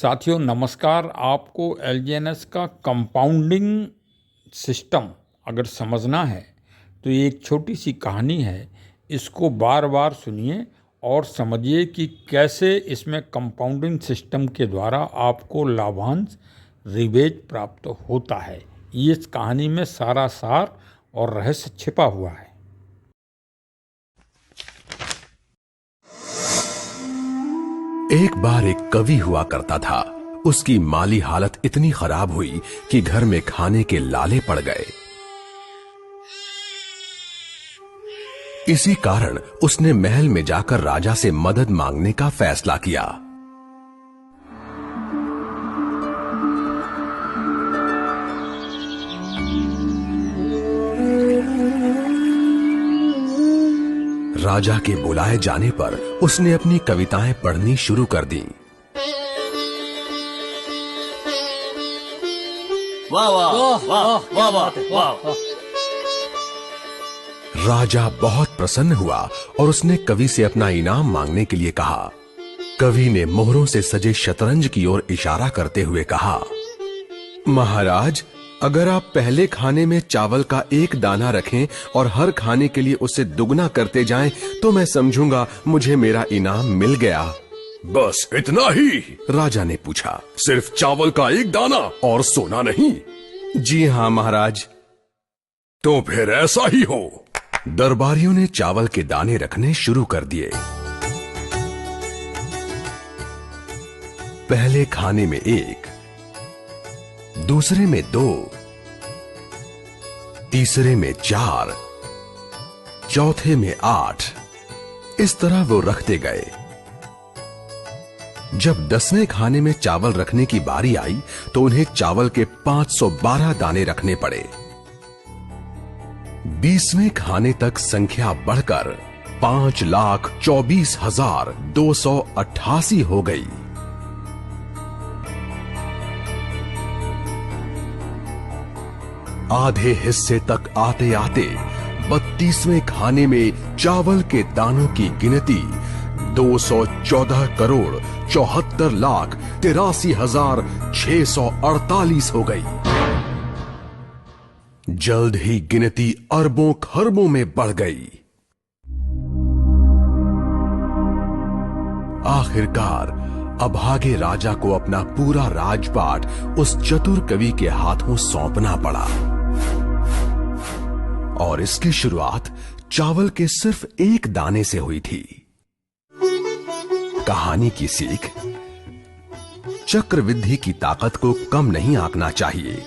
साथियों नमस्कार। आपको एलजीएनएस का कंपाउंडिंग सिस्टम अगर समझना है तो ये एक छोटी सी कहानी है। इसको बार बार सुनिए और समझिए कि कैसे इसमें कंपाउंडिंग सिस्टम के द्वारा आपको लाभांश रिबेट प्राप्त होता है। ये इस कहानी में सारा सार और रहस्य छिपा हुआ है। एक बार एक कवि हुआ करता था। उसकी माली हालत इतनी खराब हुई कि घर में खाने के लाले पड़ गए। इसी कारण उसने महल में जाकर राजा से मदद मांगने का फैसला किया। राजा के बुलाए जाने पर उसने अपनी कविताएं पढ़नी शुरू कर दी। वाह वाह वाह वाह वाह वाह। राजा बहुत प्रसन्न हुआ और उसने कवि से अपना इनाम मांगने के लिए कहा। कवि ने मोहरों से सजे शतरंज की ओर इशारा करते हुए कहा, महाराज, अगर आप पहले खाने में चावल का एक दाना रखें और हर खाने के लिए उसे दुगना करते जाएं, तो मैं समझूंगा मुझे मेरा इनाम मिल गया। बस इतना ही? राजा ने पूछा। सिर्फ चावल का एक दाना और सोना नहीं? जी हाँ महाराज। तो फिर ऐसा ही हो। दरबारियों ने चावल के दाने रखने शुरू कर दिए। पहले खाने में 1, दूसरे में 2, तीसरे में 4, चौथे में 8। इस तरह वो रखते गए। जब 10वें खाने में चावल रखने की बारी आई तो उन्हें चावल के 512 दाने रखने पड़े। 20वें खाने तक संख्या बढ़कर 5,24,288 हो गई। आधे हिस्से तक आते आते 32वें खाने में चावल के दानों की गिनती 214,74,83,648 हो गई। जल्द ही गिनती अरबों खरबों में बढ़ गई। आखिरकार अभागे राजा को अपना पूरा राजपाट उस चतुर कवि के हाथों सौंपना पड़ा। और इसकी शुरुआत चावल के सिर्फ एक दाने से हुई थी। कहानी की सीख, चक्रवृद्धि की ताकत को कम नहीं आंकना चाहिए।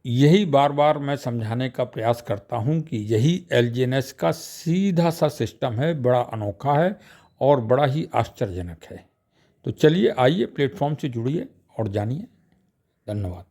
यही बार बार मैं समझाने का प्रयास करता हूं कि यही एलजीएनएस का सीधा सा सिस्टम है। बड़ा अनोखा है और बड़ा ही आश्चर्यजनक है। तो चलिए आइए प्लेटफॉर्म से जुड़िए और जानिए। धन्यवाद।